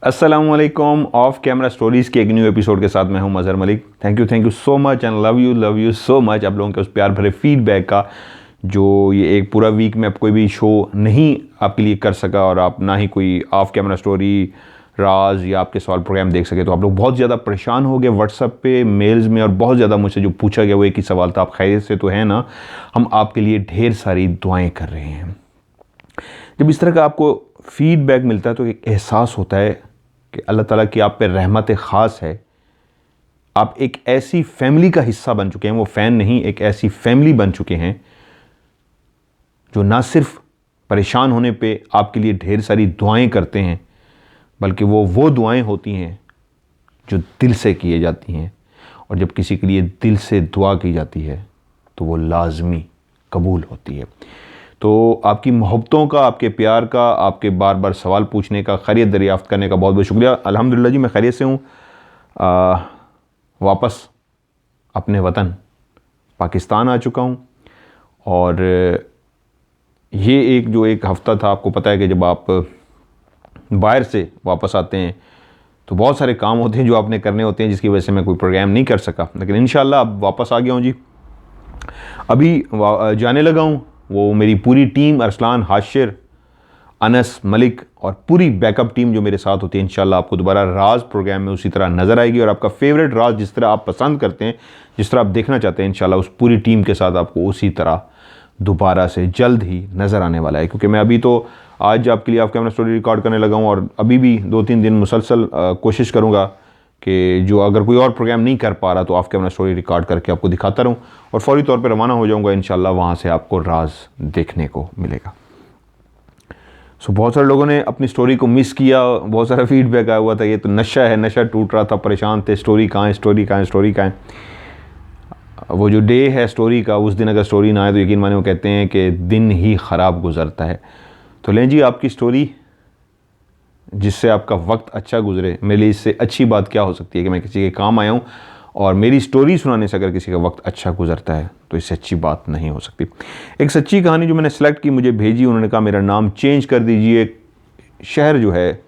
अस्सलामुअलैकुम। Of camera stories के एक न्यू एपिसोड के साथ मैं हूं Mazhar Malik. Thank you so much and love you so much आप लोगों के उस प्यार भरे फीडबैक का। जो ये एक पूरा वीक में कोई भी शो नहीं आपके लिए कर सका और आप ना ही कोई ऑफ कैमरा स्टोरी, राज या आपके सवाल प्रोग्राम देख सके, तो आप लोग बहुत ज़्यादा परेशान हो गए व्हाट्सएप पे, मेल्स में, और बहुत ज़्यादा मुझसे जो पूछा गया वो एक ही सवाल था, आप खैरियत से तो हैं ना। हम आपके लिए ढेर सारी दुआएँ कर रहे हैं। जब इस तरह का आपको फीडबैक मिलता है तो एक एहसास होता है कि अल्लाह ताला की आप पे रहमत ख़ास है। आप एक ऐसी फैमिली का हिस्सा बन चुके हैं, वो फ़ैन नहीं, एक ऐसी फैमिली बन चुके हैं जो ना सिर्फ परेशान होने पे आपके लिए ढेर सारी दुआएं करते हैं, बल्कि वो दुआएं होती हैं जो दिल से किए जाती हैं। और जब किसी के लिए दिल से दुआ की जाती है तो वो लाजमी कबूल होती है। तो आपकी मोहब्बतों का, आपके प्यार का, आपके बार बार सवाल पूछने का, खैरियत दरियाफ़्त करने का बहुत बहुत शुक्रिया। अल्हम्दुलिल्लाह जी, मैं खैरियत से हूँ। वापस अपने वतन पाकिस्तान आ चुका हूँ। और ये एक हफ़्ता था, आपको पता है कि जब आप बाहर से वापस आते हैं तो बहुत सारे काम होते हैं जो आपने करने होते हैं, जिसकी वजह से मैं कोई प्रोग्राम नहीं कर सका। लेकिन इंशाल्लाह अब वापस आ गया हूँ जी। अभी जाने लगा हूँ। वो मेरी पूरी टीम, अरसलान, हाशिर, अनस, मलिक और पूरी बैकअप टीम जो मेरे साथ होती है, इंशाल्लाह आपको दोबारा राज प्रोग्राम में उसी तरह नज़र आएगी। और आपका फेवरेट राज जिस तरह आप पसंद करते हैं, जिस तरह आप देखना चाहते हैं, इंशाल्लाह उस पूरी टीम के साथ आपको उसी तरह दोबारा से जल्द ही नज़र आने वाला है। क्योंकि मैं अभी तो आज आपके लिए ऑफ कैमरा स्टोरी रिकॉर्ड करने लगा हूँ और अभी भी 2-3 दिन मुसलसल कोशिश करूँगा कि जो अगर कोई और प्रोग्राम नहीं कर पा रहा तो ऑफ कैमरा स्टोरी रिकॉर्ड करके आपको दिखाता रहूँ, और फौरी तौर पर रवाना हो जाऊँगा इंशाल्लाह। वहाँ से आपको राज देखने को मिलेगा। बहुत सारे लोगों ने अपनी स्टोरी को मिस किया, बहुत सारा फीडबैक आया हुआ था, ये तो नशा है, नशा टूट रहा था, परेशान थे, स्टोरी कहाँ है, स्टोरी कहाँ है, स्टोरी कहाँ है। वो जो डे है स्टोरी का, उस दिन अगर स्टोरी ना आए तो यकीन माने वो कहते हैं कि दिन ही ख़राब गुजरता है। तो लें जी आपकी स्टोरी, जिससे आपका वक्त अच्छा गुजरे। मेरे लिए इससे अच्छी बात क्या हो सकती है कि मैं किसी के काम आया हूँ, और मेरी स्टोरी सुनाने से अगर किसी का वक्त अच्छा गुजरता है तो इससे अच्छी बात नहीं हो सकती। एक सच्ची कहानी जो मैंने सेलेक्ट की, मुझे भेजी, उन्होंने कहा मेरा नाम चेंज कर दीजिए, शहर जो है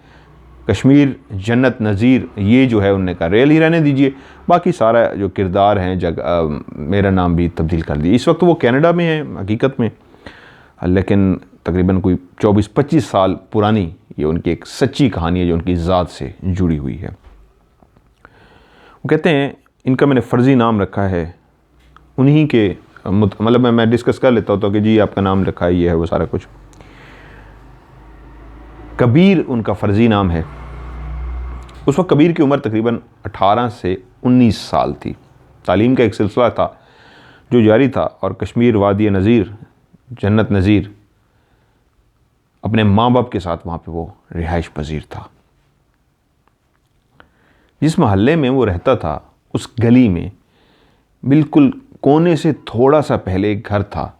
कश्मीर, जन्नत नज़ीर, ये जो है उन्होंने कहा रियल ही रहने दीजिए, बाकी सारा जो किरदार हैं मेरा नाम भी तब्दील कर दिए। इस वक्त वो कनाडा में है हकीकत में, लेकिन तकरीबन कोई 24-25 साल पुरानी ये उनकी एक सच्ची कहानी है जो उनकी ज़ात से जुड़ी हुई है। वो कहते हैं इनका मैंने फ़र्ज़ी नाम रखा है उन्हीं के, मतलब मैं डिस्कस कर लेता हूँ कि जी आपका नाम रखा है, ये है वो सारा कुछ। कबीर उनका फ़र्ज़ी नाम है। उस वक्त कबीर की उम्र तकरीबन 18 से 19 साल थी। तालीम का एक सिलसिला था जो जारी था, और कश्मीर, वादी नज़ीर, जन्नत नज़ीर, अपने माँ बाप के साथ वहाँ पे वो रिहाइश पजीर था। जिस मोहल्ले में वो रहता था, उस गली में बिल्कुल कोने से थोड़ा सा पहले एक घर था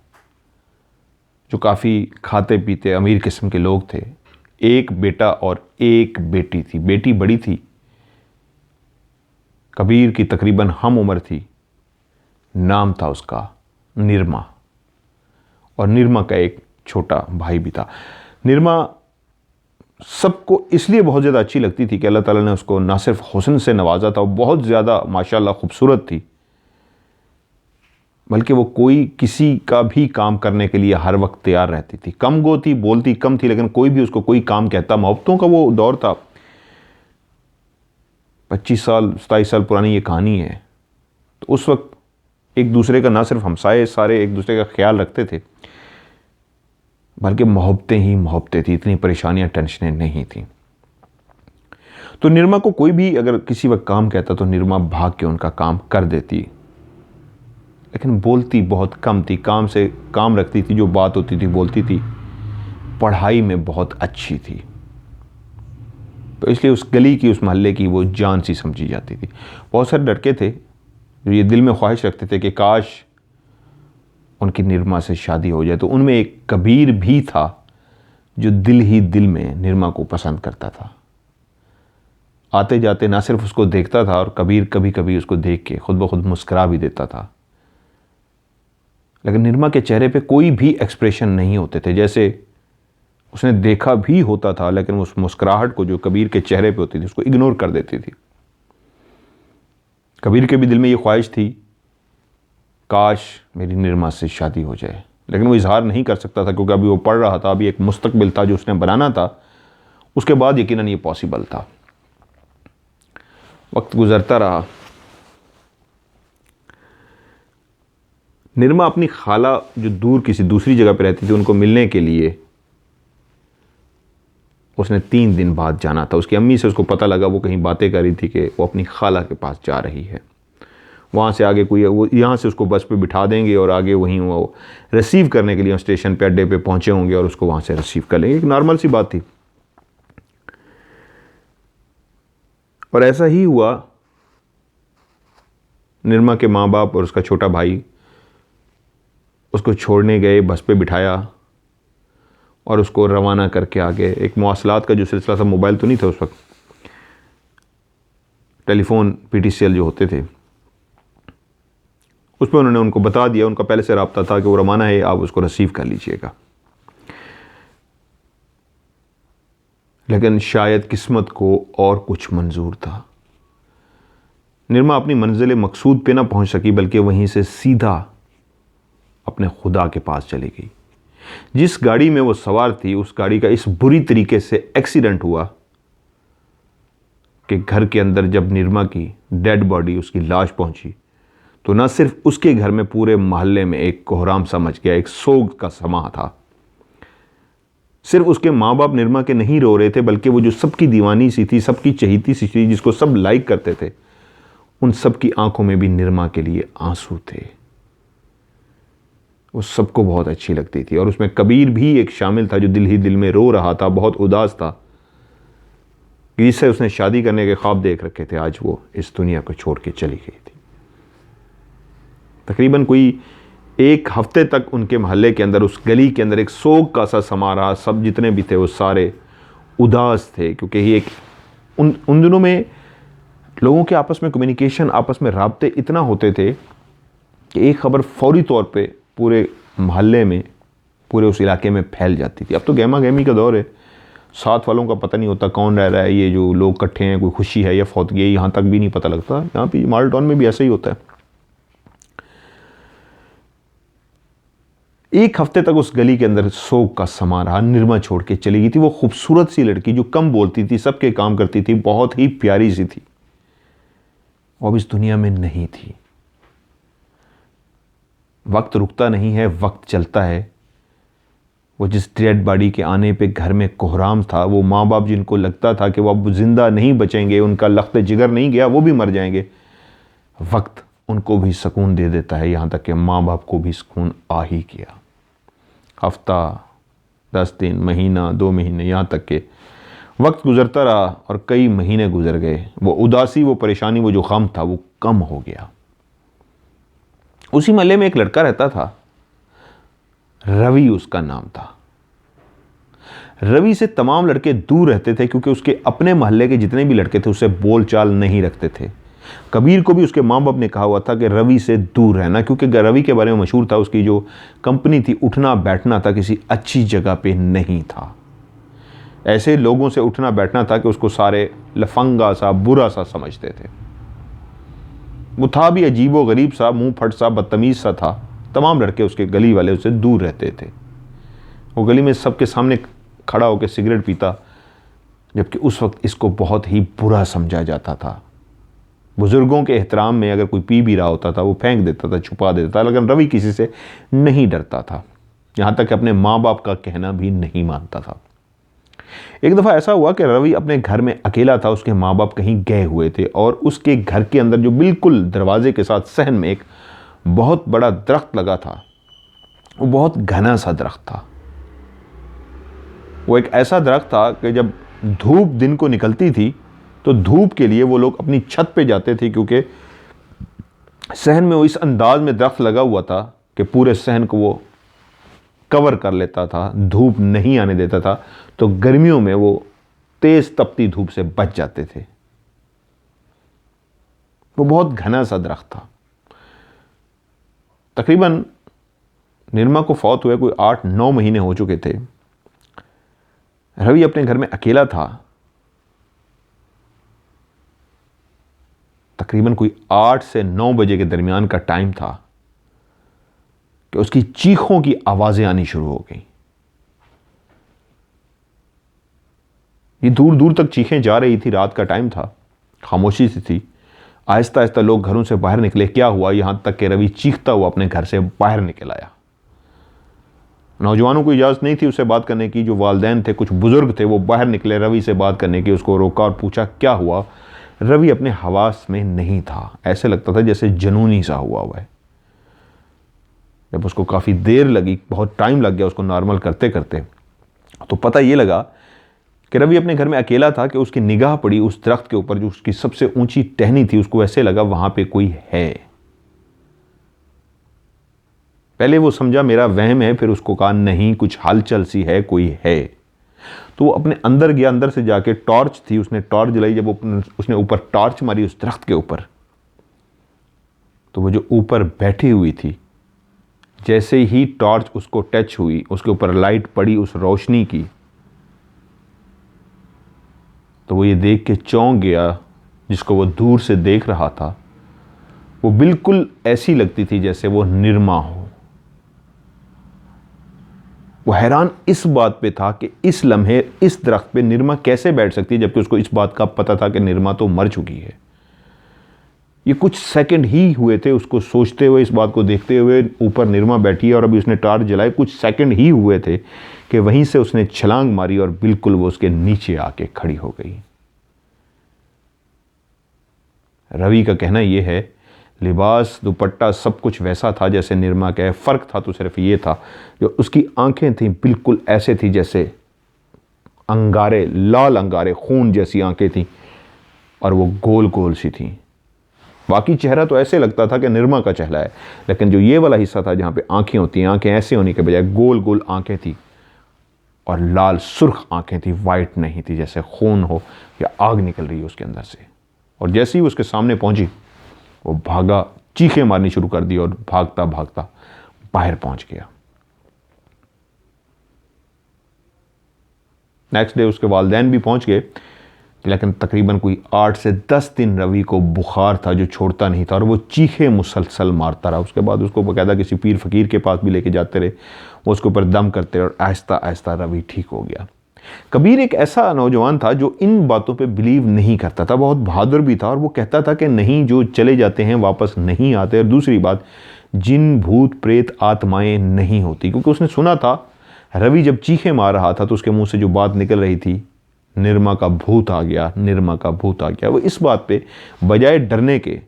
जो काफ़ी खाते पीते अमीर किस्म के लोग थे। एक बेटा और एक बेटी थी। बेटी बड़ी थी, कबीर की तकरीबन हम उम्र थी। नाम था उसका निरमा, और निरमा का एक छोटा भाई भी था। निरमा सबको इसलिए बहुत ज़्यादा अच्छी लगती थी कि अल्लाह ताला ने उसको ना सिर्फ हुस्न से नवाजा था, वो बहुत ज़्यादा माशाल्लाह खूबसूरत थी, बल्कि वो कोई किसी का भी काम करने के लिए हर वक्त तैयार रहती थी। कम गो थी, बोलती कम थी, लेकिन कोई भी उसको कोई काम कहता। मोहब्बतों का वो दौर था, 25 साल 27 साल पुरानी ये कहानी है। तो उस वक्त एक दूसरे का, ना सिर्फ हमसाए सारे एक दूसरे का ख्याल रखते थे, बल्कि मोहब्बतें ही मोहब्बतें थी, इतनी परेशानियां, टेंशनें नहीं थी। तो निरमा को कोई भी अगर किसी वक्त काम कहता तो निरमा भाग के उनका काम कर देती, लेकिन बोलती बहुत कम थी, काम से काम रखती थी, जो बात होती थी बोलती थी। पढ़ाई में बहुत अच्छी थी, तो इसलिए उस गली की, उस मोहल्ले की वो जान सी समझी जाती थी। बहुत सारे लड़के थे जो ये दिल में ख्वाहिश रखते थे कि काश उनकी निरमा से शादी हो जाए। तो उनमें एक कबीर भी था जो दिल ही दिल में निरमा को पसंद करता था। आते जाते ना सिर्फ उसको देखता था, और कबीर कभी कभी उसको देख के खुद ब खुद मुस्करा भी देता था। लेकिन निरमा के चेहरे पे कोई भी एक्सप्रेशन नहीं होते थे, जैसे उसने देखा भी होता था, लेकिन उस मुस्कुराहट को जो कबीर के चेहरे पे होती थी उसको इग्नोर कर देती थी। कबीर के भी दिल में ये ख्वाहिश थी, काश मेरी निर्मा से शादी हो जाए, लेकिन वो इजहार नहीं कर सकता था क्योंकि अभी वो पढ़ रहा था, अभी एक मुस्तकबिल था जो उसने बनाना था, उसके बाद यकीनन ये पॉसिबल था। वक्त गुजरता रहा। निर्मा अपनी खाला जो दूर किसी दूसरी जगह पर रहती थी उनको मिलने के लिए उसने 3 दिन बाद जाना था। उसकी अम्मी से उसको पता लगा, वो कहीं बातें कर रही थी कि वो अपनी खाला के पास जा रही है। वहाँ से आगे कोई, वो यहाँ से उसको बस पे बिठा देंगे और आगे वहीं वो रिसीव करने के लिए स्टेशन पे अड्डे पे पहुँचे होंगे और उसको वहाँ से रिसीव कर लेंगे। एक नॉर्मल सी बात थी। और ऐसा ही हुआ। निर्मा के माँ बाप और उसका छोटा भाई उसको छोड़ने गए, बस पे बिठाया और उसको रवाना करके आगे। एक मवासलात का जो सिलसिला था, मोबाइल तो नहीं था उस वक्त, टेलीफोन PTCL जो होते थे, उस पर उन्होंने उनको बता दिया, उनका पहले से रब्ता था कि वो रवाना है, आप उसको रिसीव कर लीजिएगा। लेकिन शायद किस्मत को और कुछ मंजूर था। निर्मा अपनी मंजिल मकसूद पे ना पहुंच सकी, बल्कि वहीं से सीधा अपने खुदा के पास चली गई। जिस गाड़ी में वो सवार थी, उस गाड़ी का इस बुरी तरीके से एक्सीडेंट हुआ कि घर के अंदर जब निर्मा की डेड बॉडी, उसकी लाश पहुंची, तो न सिर्फ उसके घर में, पूरे मोहल्ले में एक कोहराम सा मच गया, एक सोग का समा था। सिर्फ उसके माँ बाप निर्मा के नहीं रो रहे थे, बल्कि वो जो सबकी दीवानी सी थी, सबकी चहीती सी थी, जिसको सब लाइक करते थे, उन सबकी आंखों में भी निर्मा के लिए आंसू थे। वो सबको बहुत अच्छी लगती थी। और उसमें कबीर भी एक शामिल था जो दिल ही दिल में रो रहा था, बहुत उदास था कि जिससे उसने शादी करने के ख्वाब देख रखे थे, आज वो इस दुनिया को छोड़ के चली गई थी। तकरीबन कोई 1 हफ्ते तक उनके मोहल्ले के अंदर, उस गली के अंदर एक सोग का सा समा रहा। सब जितने भी थे वो सारे उदास थे, क्योंकि ये उन दिनों में लोगों के आपस में कम्युनिकेशन, आपस में राब्ते इतना होते थे कि एक खबर फौरी तौर पे पूरे मोहल्ले में, पूरे उस इलाके में फैल जाती थी। अब तो गहमा गहमी का दौर है, साथ वालों का पता नहीं होता कौन रह रहा है, ये जो लोग इकट्ठे हैं, कोई खुशी है या फौतगी है, यहाँ तक भी नहीं पता लगता। यहाँ पे माल टाउन में भी ऐसा ही होता है। 1 हफ्ते तक उस गली के अंदर सोग का समा रहा। निर्मा छोड़ के चली गई थी। वो खूबसूरत सी लड़की जो कम बोलती थी, सबके काम करती थी, बहुत ही प्यारी सी थी, वो अब इस दुनिया में नहीं थी। वक्त रुकता नहीं है, वक्त चलता है। वो जिस डेड बॉडी के आने पे घर में कोहराम था, वो माँ बाप जिनको लगता था कि वो अब जिंदा नहीं बचेंगे, उनका लख्त जिगर नहीं गया, वो भी मर जाएंगे, वक्त उनको भी सुकून दे देता है। यहाँ तक कि माँ बाप को भी सुकून आ ही गया। हफ्ता, 10 दिन, महीना, 2 महीने, यहाँ तक कि वक्त गुजरता रहा और कई महीने गुजर गए। वो उदासी, वो परेशानी, वो जो गम था, वो कम हो गया। उसी मोहल्ले में एक लड़का रहता था, रवि उसका नाम था। रवि से तमाम लड़के दूर रहते थे क्योंकि उसके अपने मोहल्ले के जितने भी लड़के थे उससे बोलचाल नहीं रखते थे। कबीर को भी उसके माँ बाप ने कहा हुआ था कि रवि से दूर रहना, क्योंकि रवि के बारे में मशहूर था, उसकी जो कंपनी थी, उठना बैठना था किसी अच्छी जगह पे नहीं था। ऐसे लोगों से उठना बैठना था कि उसको सारे लफंगा सा, बुरा सा समझते थे। वो था भी अजीबो गरीब सा, मुंह फट सा, बदतमीज सा था। तमाम लड़के उसके गली वाले उससे दूर रहते थे। वो गली में सबके सामने खड़ा होकर सिगरेट पीता, जबकि उस वक्त इसको बहुत ही बुरा समझा जाता था। बुजुर्गों के एहतराम में अगर कोई पी भी रहा होता था, वो फेंक देता था, छुपा देता था। लेकिन रवि किसी से नहीं डरता था, यहाँ तक कि अपने माँ बाप का कहना भी नहीं मानता था। एक दफ़ा ऐसा हुआ कि रवि अपने घर में अकेला था। उसके माँ बाप कहीं गए हुए थे और उसके घर के अंदर जो बिल्कुल दरवाजे के साथ सहन में एक बहुत बड़ा दरख्त लगा था, वो बहुत घना सा दरख्त था। वो एक ऐसा दरख्त था कि जब धूप दिन को निकलती थी तो धूप के लिए वो लोग अपनी छत पे जाते थे, क्योंकि सहन में वो इस अंदाज में दरख्त लगा हुआ था कि पूरे सहन को वो कवर कर लेता था, धूप नहीं आने देता था। तो गर्मियों में वो तेज तपती धूप से बच जाते थे। वो बहुत घना सा दरख्त था। तकरीबन निर्मा को फौत हुए कोई 8-9 महीने हो चुके थे। रवि अपने घर में अकेला था। तकरीबन कोई 8 से 9 बजे के दरमियान का टाइम था कि उसकी चीखों की आवाजें आनी शुरू हो गई। ये दूर दूर तक चीखें जा रही थी। रात का टाइम था, खामोशी सी थी। आहिस्ता आहिस्ता लोग घरों से बाहर निकले। क्या हुआ, यहां तक कि रवि चीखता हुआ अपने घर से बाहर निकल आया। नौजवानों को इजाज़त नहीं थी उससे बात करने की। जो वालिदैन थे, कुछ बुजुर्ग थे, वो बाहर निकले रवि से बात करने की। उसको रोका और पूछा क्या हुआ। रवि अपने हवास में नहीं था। ऐसे लगता था जैसे जनूनी सा हुआ है। जब उसको काफ़ी देर लगी, बहुत टाइम लग गया उसको नॉर्मल करते करते, तो पता ये लगा कि रवि अपने घर में अकेला था कि उसकी निगाह पड़ी उस दरख्त के ऊपर जो उसकी सबसे ऊंची टहनी थी। उसको ऐसे लगा वहां पे कोई है। पहले वो समझा मेरा वहम है, फिर उसको कहा नहीं, कुछ हलचल सी है, कोई है। तो वो अपने अंदर गया। अंदर से जाके टॉर्च थी, उसने टॉर्च जलाई। जब उसने ऊपर टॉर्च मारी उस दरख्त के ऊपर, तो वो जो ऊपर बैठी हुई थी, जैसे ही टॉर्च उसको टच हुई, उसके ऊपर लाइट पड़ी उस रोशनी की, तो वो ये देख के चौंक गया। जिसको वो दूर से देख रहा था वो बिल्कुल ऐसी लगती थी जैसे वो निर्मा हो। वो हैरान इस बात पे था कि इस लम्हे इस दरख्त पे निर्मा कैसे बैठ सकती है, जबकि उसको इस बात का पता था कि निर्मा तो मर चुकी है। ये कुछ सेकंड ही हुए थे उसको सोचते हुए, इस बात को देखते हुए ऊपर निर्मा बैठी है और अभी उसने टार्च जलाई। कुछ सेकंड ही हुए थे कि वहीं से उसने छलांग मारी और बिल्कुल वो उसके नीचे आके खड़ी हो गई। रवि का कहना यह है, लिबास, दुपट्टा, सब कुछ वैसा था जैसे निर्मा का है। फ़र्क था तो सिर्फ ये था, जो उसकी आंखें थीं बिल्कुल ऐसे थी जैसे अंगारे, लाल अंगारे, खून जैसी आंखें थीं और वो गोल गोल सी थीं। बाकी चेहरा तो ऐसे लगता था कि निर्मा का चेहरा है, लेकिन जो ये वाला हिस्सा था जहाँ पे आंखें होती हैं, आंखें ऐसे होने के बजाय गोल गोल आंखें थी और लाल सुर्ख आंखें थी, वाइट नहीं थी, जैसे खून हो या आग निकल रही है उसके अंदर से। और जैसे ही उसके सामने पहुंची, वो भागा, चीखें मारनी शुरू कर दी और भागता भागता बाहर पहुंच गया। नेक्स्ट डे उसके वालिदैन भी पहुंच गए, लेकिन तकरीबन कोई 8 से 10 दिन रवि को बुखार था जो छोड़ता नहीं था और वो चीखे मुसलसल मारता रहा। उसके बाद उसको बाकायदा किसी पीर फकीर के पास भी लेके जाते रहे, वो उसके ऊपर दम करते और आहिस्ता आहिस्ता रवि ठीक हो गया। कबीर एक ऐसा नौजवान था जो इन बातों पे बिलीव नहीं करता था, बहुत बहादुर भी था और वो कहता था कि नहीं, जो चले जाते हैं वापस नहीं आते। और दूसरी बात, जिन भूत प्रेत आत्माएं नहीं होती, क्योंकि उसने सुना था रवि जब चीखे मार रहा था तो उसके मुंह से जो बात निकल रही थी, निर्मा का भूत आ गया, निर्मा का भूत आ गया। वो इस बात पे बजाय डरने के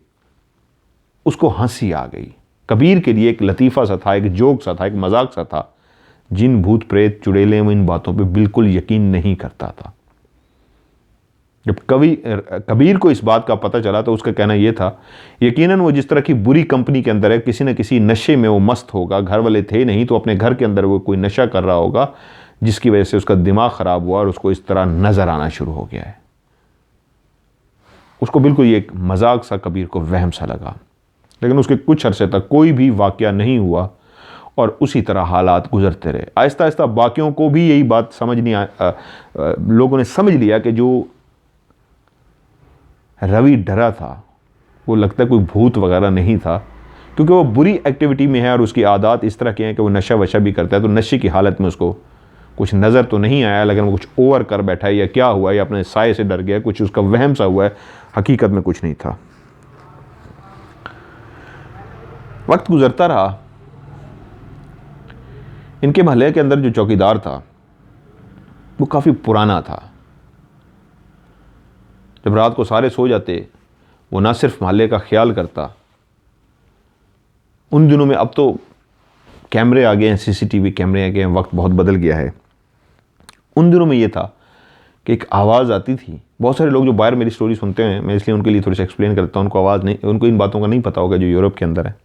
उसको हंसी आ गई। कबीर के लिए एक लतीफ़ा सा था, एक जोक सा था, एक मजाक सा था। जिन भूत प्रेत चुड़ैलें, इन बातों पे बिल्कुल यकीन नहीं करता था। जब कबीर को इस बात का पता चला तो उसका कहना यह था, यकीनन वो जिस तरह की बुरी कंपनी के अंदर है, किसी न किसी नशे में वो मस्त होगा। घर वाले थे नहीं तो अपने घर के अंदर वो कोई नशा कर रहा होगा, जिसकी वजह से उसका दिमाग ख़राब हुआ और उसको इस तरह नज़र आना शुरू हो गया है। उसको बिल्कुल ये एक मजाक सा, कबीर को वहम सा लगा। लेकिन उसके कुछ अरसे तक कोई भी वाक़या नहीं हुआ और उसी तरह हालात गुजरते रहे। आहिस्ता आहिस्ता बाकियों को भी यही बात समझ नहीं लोगों ने समझ लिया कि जो रवि डरा था वो लगता है कोई भूत वगैरह नहीं था, क्योंकि वो बुरी एक्टिविटी में है और उसकी आदत इस तरह की हैं कि वो नशा वशा भी करता है। तो नशे की हालत में उसको कुछ नज़र तो नहीं आया, लेकिन वो कुछ ओवर कर बैठा है या क्या हुआ, या अपने साए से डर गया, कुछ उसका वहम सा हुआ है, हकीकत में कुछ नहीं था। वक्त गुजरता रहा। इनके महल्ले के अंदर जो चौकीदार था वो काफ़ी पुराना था। जब रात को सारे सो जाते, वो ना सिर्फ महल्ले का ख्याल करता। उन दिनों में, अब तो कैमरे आ गए हैं, सीसीटीवी कैमरे आ गए हैं, वक्त बहुत बदल गया है। उन दिनों में ये था कि एक आवाज़ आती थी। बहुत सारे लोग जो बाहर मेरी स्टोरी सुनते हैं, मैं इसलिए उनके लिए थोड़ी सी एक्सप्लेन करता हूँ। उनको आवाज़ नहीं, उनको इन बातों का नहीं पता होगा जो यूरोप के अंदर है।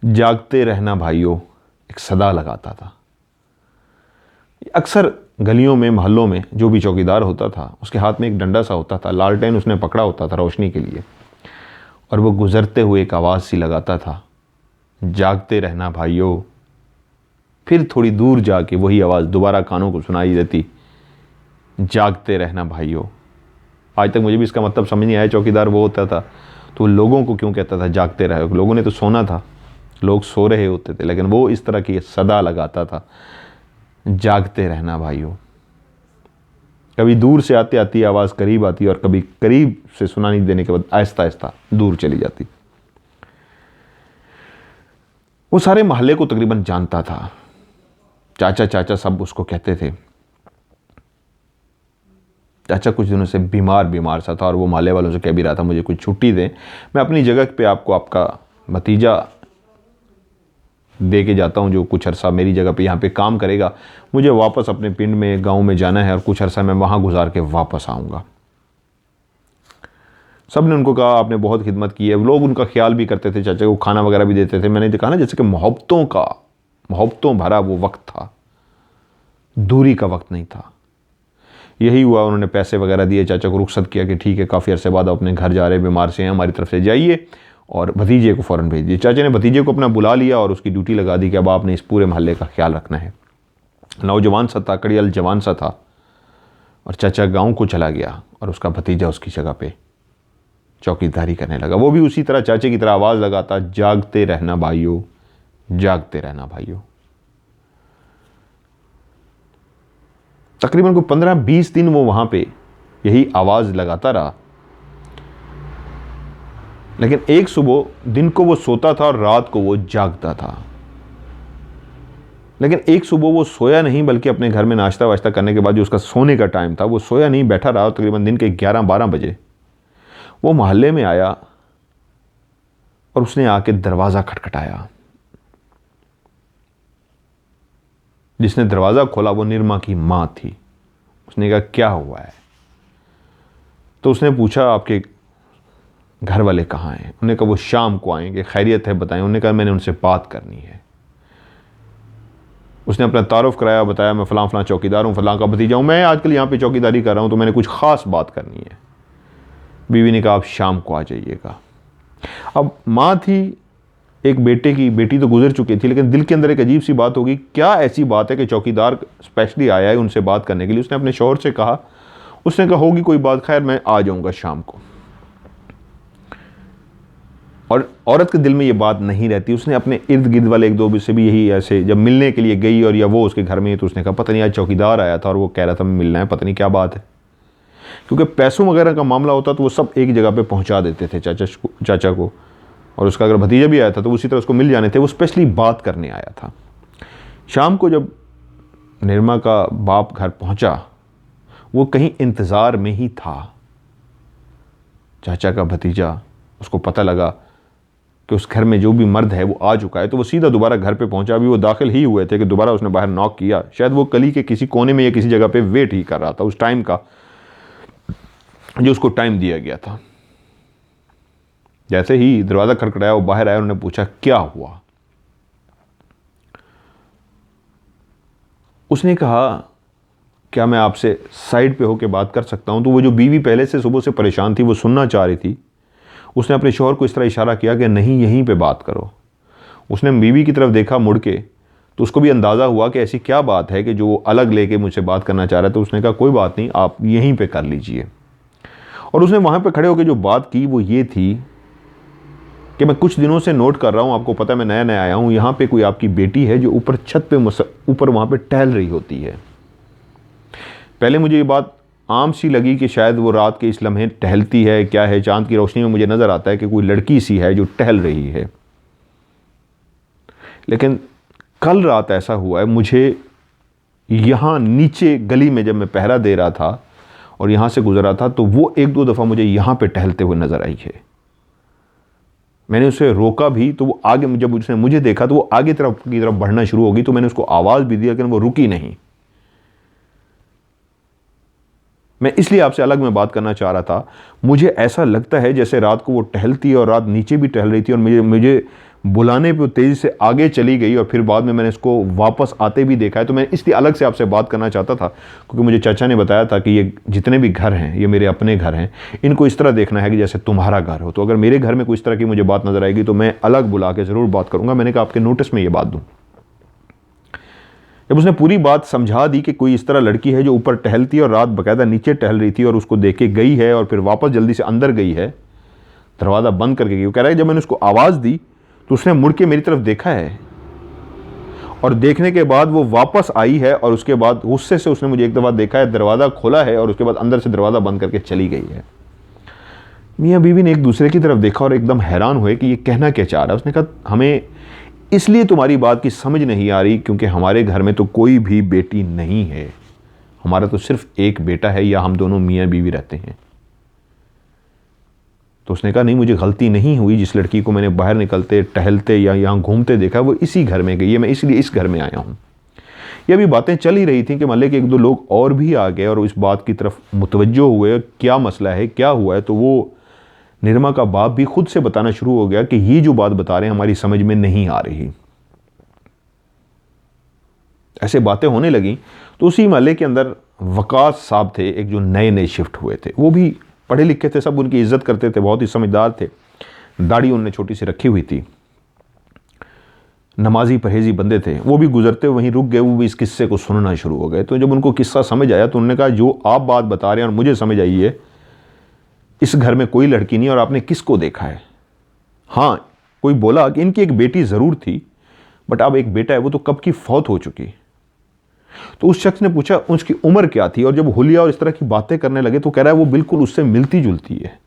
जागते रहना भाइयों, एक सदा लगाता था। अक्सर गलियों में, मोहल्लों में जो भी चौकीदार होता था उसके हाथ में एक डंडा सा होता था, लालटेन उसने पकड़ा होता था रोशनी के लिए, और वो गुजरते हुए एक आवाज़ सी लगाता था, जागते रहना भाइयों, फिर थोड़ी दूर जाके वही आवाज़ दोबारा कानों को सुनाई देती, जागते रहना भाइयों। आज तक मुझे भी इसका मतलब समझ नहीं आया, चौकीदार वो होता था तो लोगों को क्यों कहता था जागते रहो, लोगों ने तो सोना था, लोग सो रहे होते थे, लेकिन वो इस तरह की सदा लगाता था, जागते रहना भाइयों। कभी दूर से आते आती आवाज़ करीब आती और कभी करीब से सुनाई देने के बाद आहिस्ता आहिस्ता दूर चली जाती। वो सारे मोहल्ले को तकरीबन जानता था, चाचा चाचा सब उसको कहते थे। चाचा कुछ दिनों से बीमार सा था और वो मोहल्ले वालों से कह भी रहा था मुझे कुछ छुट्टी दें, मैं अपनी जगह पे आपको आपका भतीजा दे के जाता हूँ जो कुछ अरसा मेरी जगह पे यहाँ पे काम करेगा, मुझे वापस अपने पिंड में गांव में जाना है और कुछ अरसा मैं वहाँ गुजार के वापस आऊँगा। सब ने उनको कहा आपने बहुत खिदमत की है, लोग उनका ख्याल भी करते थे, चाचा को खाना वगैरह भी देते थे। मैंने देखा ना जैसे कि मोहब्बतों भरा वो वक्त था, दूरी का वक्त नहीं था। यही हुआ, उन्होंने पैसे वगैरह दिए, चाचा को रुखसत किया कि ठीक है काफ़ी अरसे बाद अपने घर जा रहे, बीमार से हैं, हमारी तरफ से जाइए और भतीजे को फ़ौरन भेज दिए। चाचा ने भतीजे को अपना बुला लिया और उसकी ड्यूटी लगा दी कि अब आपने इस पूरे मोहल्ले का ख्याल रखना है। नौजवान सा था, कड़ियल जवान सा था, और चाचा गाँव को चला गया और उसका भतीजा उसकी जगह पे चौकीदारी करने लगा। वो भी उसी तरह चाचे की तरह आवाज़ लगाता, जागते रहना भाइयों, जागते रहना भाइयों। तकरीबन कोई 15-20 दिन वो वहां पे यही आवाज़ लगाता रहा। लेकिन एक सुबह दिन को वो सोता था और रात को वो जागता था। लेकिन एक सुबह वो सोया नहीं, बल्कि अपने घर में नाश्ता वाश्ता करने के बाद जो उसका सोने का टाइम था वो सोया नहीं, बैठा रहा। तकरीबन दिन के 11-12 बजे वो मोहल्ले में आया और उसने आके दरवाज़ा खटखटाया। जिसने दरवाज़ा खोला वो निर्मा की माँ थी। उसने कहा क्या हुआ है? तो उसने पूछा आपके घर वाले कहाँ हैं? उन्होंने कहा वो शाम को आएंगे, खैरियत है बताएं। उन्होंने कहा मैंने उनसे बात करनी है। उसने अपना तारुफ कराया, बताया मैं फ़लाँ फ़लाँ चौकीदार हूँ, फ़लाँ का भतीजा हूँ, मैं आजकल यहाँ पे चौकीदारी कर रहा हूँ, तो मैंने कुछ ख़ास बात करनी है। बीवी ने कहा आप शाम को आ जाइएगा। अब माँ थी, एक बेटी तो गुजर चुकी थी, लेकिन दिल के अंदर एक अजीब सी बात होगी, क्या ऐसी बात है कि चौकीदार स्पेशली आया है उनसे बात करने के लिए। उसने अपने शौहर से कहा, उसने कहा होगी कोई बात, खैर मैं आ जाऊंगा शाम को। और औरत के दिल में ये बात नहीं रहती। उसने अपने इर्द गिर्द वाले एक दो से भी यही ऐसे जब मिलने के लिए गई और या वो उसके घर में, तो उसने कहा पता नहीं आज चौकीदार आया था और वो कह रहा था मैं मिलना है, पता नहीं क्या बात है। क्योंकि पैसों वगैरह का मामला होता तो वो सब एक जगह पे पहुंचा देते थे चाचा को, और उसका अगर भतीजा भी आया था तो उसी तरह उसको मिल जाने थे। वो स्पेशली बात करने आया था। शाम को जब निर्मा का बाप घर पहुंचा, वो कहीं इंतज़ार में ही था। चाचा का भतीजा, उसको पता लगा कि उस घर में जो भी मर्द है वो आ चुका है, तो वो सीधा दोबारा घर पे पहुंचा। अभी वो दाखिल ही हुए थे कि दोबारा उसने बाहर नॉक किया। शायद वो गली के किसी कोने में या किसी जगह पे वेट ही कर रहा था उस टाइम का जो उसको टाइम दिया गया था। जैसे ही दरवाज़ा खटखटाया वो बाहर आया, उन्होंने पूछा क्या हुआ। उसने कहा क्या मैं आपसे साइड पे होकर बात कर सकता हूं? तो वो जो बीवी पहले से सुबह से परेशान थी, वो सुनना चाह रही थी। उसने अपने शौहर को इस तरह इशारा किया कि नहीं यहीं पे बात करो। उसने बीवी की तरफ देखा मुड़ के, तो उसको भी अंदाज़ा हुआ कि ऐसी क्या बात है कि जो अलग लेके मुझसे बात करना चाह रहा है। तो उसने कहा कोई बात नहीं, आप यहीं पे कर लीजिए। और उसने वहाँ पे खड़े होकर जो बात की वो ये थी कि मैं कुछ दिनों से नोट कर रहा हूँ, आपको पता है मैं नया नया आया हूँ, यहाँ पे कोई आपकी बेटी है जो ऊपर छत पे ऊपर वहाँ पे टहल रही होती है। पहले मुझे ये बात आम सी लगी कि शायद वो रात के इस लम्हे टहलती है, क्या है, चांद की रोशनी में मुझे नज़र आता है कि कोई लड़की सी है जो टहल रही है। लेकिन कल रात ऐसा हुआ है, मुझे यहाँ नीचे गली में जब मैं पहरा दे रहा था और यहाँ से गुजरा था, तो वो एक दो दफ़ा मुझे यहाँ पे टहलते हुए नज़र आई है। मैंने उसे रोका भी, तो वो आगे, जब उसने मुझे देखा तो वो आगे की तरफ बढ़ना शुरू होगी, तो मैंने उसको आवाज़ भी दी, लेकिन वो रुकी नहीं। मैं इसलिए आपसे अलग में बात करना चाह रहा था। मुझे ऐसा लगता है जैसे रात को वो टहलती है और रात नीचे भी टहल रही थी, और मुझे बुलाने पे तेज़ी से आगे चली गई, और फिर बाद में मैंने इसको वापस आते भी देखा है। तो मैं इसलिए अलग से आपसे बात करना चाहता था, क्योंकि मुझे चाचा ने बताया था कि ये जितने भी घर हैं ये मेरे अपने घर हैं, इनको इस तरह देखना है कि जैसे तुम्हारा घर हो। तो अगर मेरे घर में कोई इस तरह की मुझे बात नज़र आएगी तो मैं अलग बुला के ज़रूर बात करूँगा। मैंने कहा आपके नोटिस में ये बात दूँ। जब उसने पूरी बात समझा दी कि कोई इस तरह लड़की है जो ऊपर टहलती है और रात बकायदा नीचे टहल रही थी और उसको देख के गई है और फिर वापस जल्दी से अंदर गई है, दरवाज़ा बंद करके गई। वो कह रहा है जब मैंने उसको आवाज़ दी तो उसने मुड़ के मेरी तरफ देखा है और देखने के बाद वो वापस आई है और उसके बाद गुस्से से उसने मुझे एक दफ़ा देखा है, दरवाज़ा खोला है और उसके बाद अंदर से दरवाज़ा बंद करके चली गई है। मियाँ बीवी ने एक दूसरे की तरफ देखा और एकदम हैरान हुए कि ये कहना क्या चाह रहा है। उसने कहा हमें इसलिए तुम्हारी बात की समझ नहीं आ रही क्योंकि हमारे घर में तो कोई भी बेटी नहीं है, हमारा तो सिर्फ एक बेटा है, या हम दोनों मियाँ बीवी रहते हैं। तो उसने कहा नहीं, मुझे गलती नहीं हुई, जिस लड़की को मैंने बाहर निकलते टहलते या यहाँ घूमते देखा वो इसी घर में गई है, मैं इसलिए इस घर में आया हूँ। ये भी बातें चल ही रही थी कि मोहल्ले के एक दो लोग और भी आ गए और इस बात की तरफ मुतवज्जो हुए, क्या मसला है, क्या हुआ है। तो वो निरमा का बाप भी खुद से बताना शुरू हो गया कि ये जो बात बता रहे हैं हमारी समझ में नहीं आ रही। ऐसे बातें होने लगी तो उसी मोहल्ले के अंदर वकास साहब थे, एक जो नए नए शिफ्ट हुए थे, वो भी पढ़े लिखे थे, सब उनकी इज्जत करते थे, बहुत ही समझदार थे, दाढ़ी उन्होंने छोटी सी रखी हुई थी, नमाजी परहेजी बंदे थे। वो भी गुजरते वहीं रुक गए, वो भी इस किस्से को सुनना शुरू हो गए। तो जब उनको किस्सा समझ आया तो उन्होंने कहा जो आप बात बता रहे हैं और मुझे समझ आई है, इस घर में कोई लड़की नहीं और आपने किसको देखा है? हाँ, कोई बोला कि इनकी एक बेटी ज़रूर थी, बट अब एक बेटा है, वो तो कब की फौत हो चुकी। तो उस शख्स ने पूछा उसकी उम्र क्या थी, और जब हुलिया और इस तरह की बातें करने लगे तो कह रहा है वो बिल्कुल उससे मिलती जुलती है।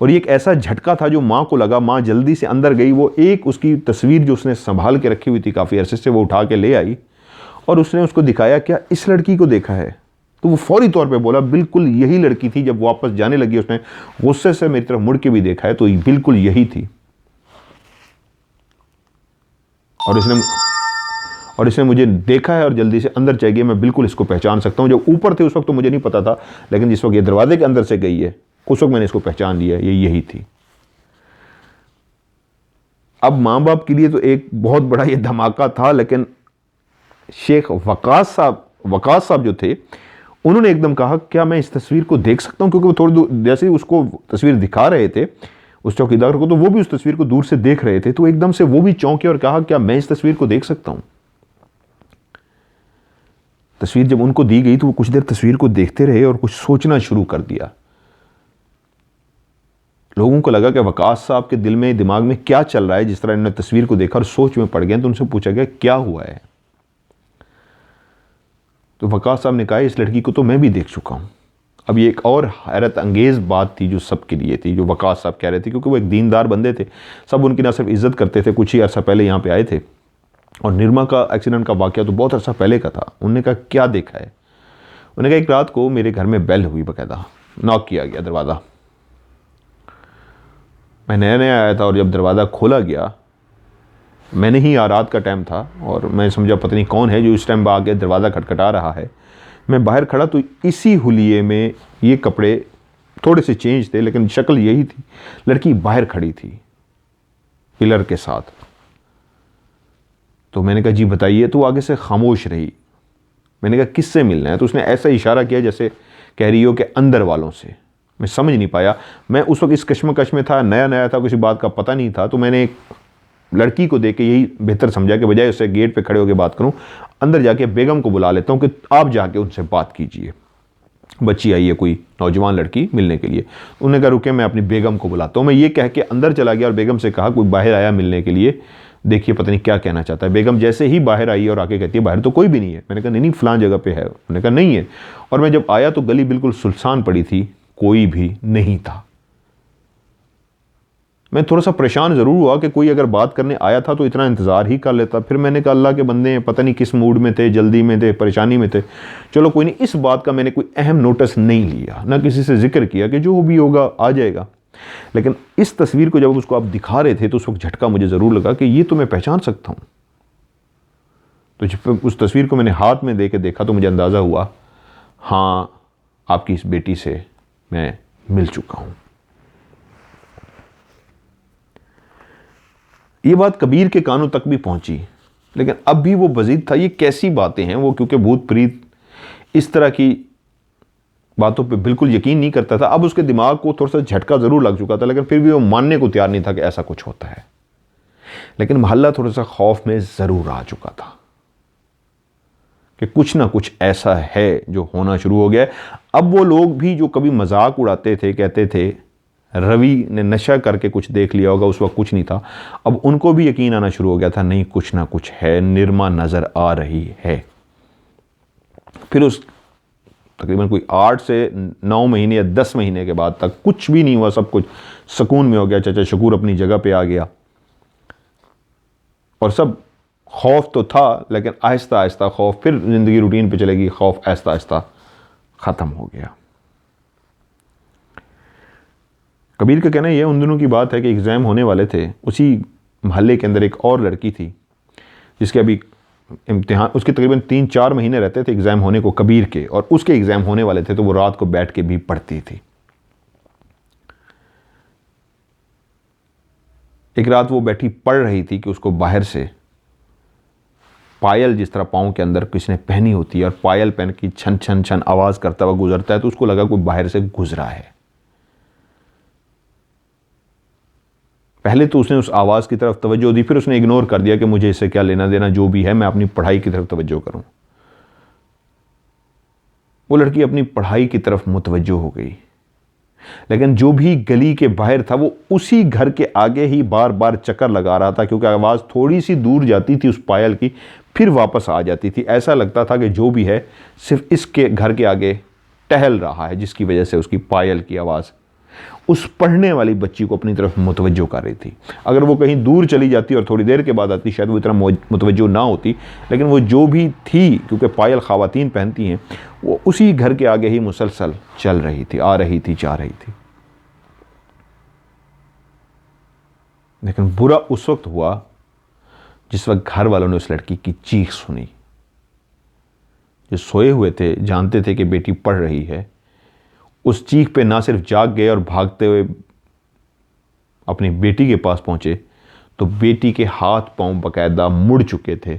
और ये एक ऐसा झटका था जो माँ को लगा, माँ जल्दी से अंदर गई, वो एक उसकी तस्वीर जो उसने संभाल के रखी हुई थी काफ़ी अरसे से, वो उठा के ले आई और उसने उसको दिखाया, क्या इस लड़की को देखा है? तो वो फौरी तौर पे बोला बिल्कुल यही लड़की थी। जब वापस जाने लगी उसने गुस्से से मेरी तरफ मुड़ के भी देखा है तो बिल्कुल यही थी। और इसने मुझे देखा है और जल्दी से अंदर चली गई, मैं बिल्कुल इसको पहचान सकता हूँ। जब ऊपर थे उस वक्त तो मुझे नहीं पता था, लेकिन जिस वक्त ये दरवाजे के अंदर से गई है उस वक्त मैंने इसको पहचान लिया, ये यही थी। अब माँ बाप के लिए तो एक बहुत बड़ा ये धमाका था, लेकिन शेख वकास साहब जो थे उन्होंने एकदम कहा क्या मैं इस तस्वीर को देख सकता हूँ? क्योंकि वो थोड़ी जैसे उसको तस्वीर दिखा रहे थे उस चौकीदार को, तो वो भी उस तस्वीर को दूर से देख रहे थे। तो एकदम से वो भी चौंके और कहा क्या मैं इस तस्वीर को देख सकता हूँ? तस्वीर जब उनको दी गई तो वो कुछ देर तस्वीर को देखते रहे और कुछ सोचना शुरू कर दिया। लोगों को लगा कि वकास साहब के दिल में, दिमाग में क्या चल रहा है, जिस तरह इन्होंने तस्वीर को देखा और सोच में पड़ गए। तो उनसे पूछा गया क्या हुआ है? तो वकास साहब ने कहा इस लड़की को तो मैं भी देख चुका हूँ। अब ये एक और हैरत अंगेज़ बात थी जो सबके लिए थी, जो वकास साहब कह रहे थे, क्योंकि वो एक दीनदार बंदे थे, सब उनकी ना सिर्फ इज्जत करते थे, कुछ ही अर्सा पहले यहाँ पे आए थे और निरमा का एक्सीडेंट का वाक़या तो बहुत अर्सा पहले का था। उन्होंने कहा क्या देखा है? उन्होंने कहा एक रात को मेरे घर में बेल हुई, बाकायदा नॉक किया गया दरवाज़ा। मैं नया नया आया था और जब दरवाज़ा खोला गया, मैंने ही रात का टाइम था और मैं समझा पता नहीं कौन है जो इस टाइम आके दरवाज़ा खटखटा रहा है। मैं बाहर खड़ा तो इसी हुलिये में, ये कपड़े थोड़े से चेंज थे लेकिन शक्ल यही थी, लड़की बाहर खड़ी थी पिलर के साथ। तो मैंने कहा जी बताइए। तो आगे से खामोश रही। मैंने कहा किससे मिलना है? तो उसने ऐसा इशारा किया जैसे कह रही हो कि अंदर वालों से। मैं समझ नहीं पाया, मैं उस वक्त इस कश्मकश में था, नया नया था, किसी बात का पता नहीं था। तो मैंने एक लड़की को देख के यही बेहतर समझा कि बजाय उससे गेट पे खड़े होकर बात करूं, अंदर जाके बेगम को बुला लेता हूं कि आप जाके उनसे बात कीजिए। बच्ची आई है कोई नौजवान लड़की मिलने के लिए। उन्होंने कहा रुके मैं अपनी बेगम को बुलाता हूँ। मैं ये कह के अंदर चला गया और बेगम से कहा कोई बाहर आया मिलने के लिए, देखिए पता नहीं क्या कहना चाहता है। बेगम जैसे ही बाहर आई और आके कहती है बाहर तो कोई भी नहीं है। मैंने कहा नहीं फलां जगह पे है। उन्होंने कहा नहीं है। और मैं जब आया तो गली बिल्कुल सुनसान पड़ी थी, कोई भी नहीं था। मैं थोड़ा सा परेशान ज़रूर हुआ कि कोई अगर बात करने आया था तो इतना इंतज़ार ही कर लेता। फिर मैंने कहा अल्लाह के बंदे हैं, पता नहीं किस मूड में थे, जल्दी में थे, परेशानी में थे, चलो कोई नहीं। इस बात का मैंने कोई अहम नोटिस नहीं लिया, ना किसी से जिक्र किया कि जो भी होगा आ जाएगा। लेकिन इस तस्वीर को जब उसको आप दिखा रहे थे तो उस वक्त झटका मुझे ज़रूर लगा कि ये तो मैं पहचान सकता हूँ। तो जब उस तस्वीर को मैंने हाथ में दे के देखा तो मुझे अंदाज़ा हुआ हाँ आपकी इस बेटी से मैं मिल चुका हूँ। ये बात कबीर के कानों तक भी पहुंची, लेकिन अब भी वो बजीद था। ये कैसी बातें हैं, वो क्योंकि भूत प्रीत इस तरह की बातों पे बिल्कुल यकीन नहीं करता था। अब उसके दिमाग को थोड़ा सा झटका ज़रूर लग चुका था, लेकिन फिर भी वो मानने को तैयार नहीं था कि ऐसा कुछ होता है। लेकिन मोहल्ला थोड़ा सा खौफ में ज़रूर आ चुका था। कि कुछ ना कुछ ऐसा है जो होना शुरू हो गया है। अब वो लोग भी जो कभी मजाक उड़ाते थे, कहते थे रवि ने नशा करके कुछ देख लिया होगा, उस वक्त कुछ नहीं था, अब उनको भी यकीन आना शुरू हो गया था, नहीं कुछ ना कुछ है, निरमा नज़र आ रही है। फिर उस तकरीबन कोई 8 से 9 महीने या 10 महीने के बाद तक कुछ भी नहीं हुआ, सब कुछ सुकून में हो गया। चाचा शकूर अपनी जगह पे आ गया और सब खौफ तो था, लेकिन आहिस्ता आहिस्ता खौफ, फिर ज़िंदगी रूटीन पे चलेगी, खौफ आहिस्ता आहिस्ता ख़त्म हो गया। कबीर का कहना यह उन दिनों की बात है कि एग्ज़ाम होने वाले थे। उसी मोहल्ले के अंदर एक और लड़की थी जिसके अभी इम्तिहान, उसके तकरीबन 3-4 महीने रहते थे एग्ज़ाम होने को कबीर के, और उसके एग्ज़ाम होने वाले थे, तो वो रात को बैठ के भी पढ़ती थी। एक रात वो बैठी पढ़ रही थी कि उसको बाहर से पायल, जिस तरह पाँव के अंदर किसी ने पहनी होती है और पायल पहन की छन छन छन आवाज़ करता हुआ गुजरता है, तो उसको लगा कोई बाहर से गुजरा है। पहले तो उसने उस आवाज़ की तरफ तवज्जो दी, फिर उसने इग्नोर कर दिया कि मुझे इससे क्या लेना देना, जो भी है मैं अपनी पढ़ाई की तरफ तवज्जो करूं। वो लड़की अपनी पढ़ाई की तरफ मुतवज्जो हो गई, लेकिन जो भी गली के बाहर था वो उसी घर के आगे ही बार बार चक्कर लगा रहा था, क्योंकि आवाज़ थोड़ी सी दूर जाती थी उस पायल की, फिर वापस आ जाती थी। ऐसा लगता था कि जो भी है सिर्फ इसके घर के आगे टहल रहा है, जिसकी वजह से उसकी पायल की आवाज़ उस पढ़ने वाली बच्ची को अपनी तरफ मुतवज्जो कर रही थी। अगर वो कहीं दूर चली जाती और थोड़ी देर के बाद आती, शायद वो इतना मुतवज्जो ना होती, लेकिन वो जो भी थी, क्योंकि पायल ख़वातीन पहनती हैं, वो उसी घर के आगे ही मुसलसल चल रही थी, आ रही थी, जा रही थी। लेकिन बुरा उस वक्त हुआ जिस वक्त घर वालों ने उस लड़की की चीख सुनी। जो सोए हुए थे, जानते थे कि बेटी पढ़ रही है, उस चीख पे ना सिर्फ जाग गए और भागते हुए अपनी बेटी के पास पहुंचे, तो बेटी के हाथ पांव बाकायदा मुड़ चुके थे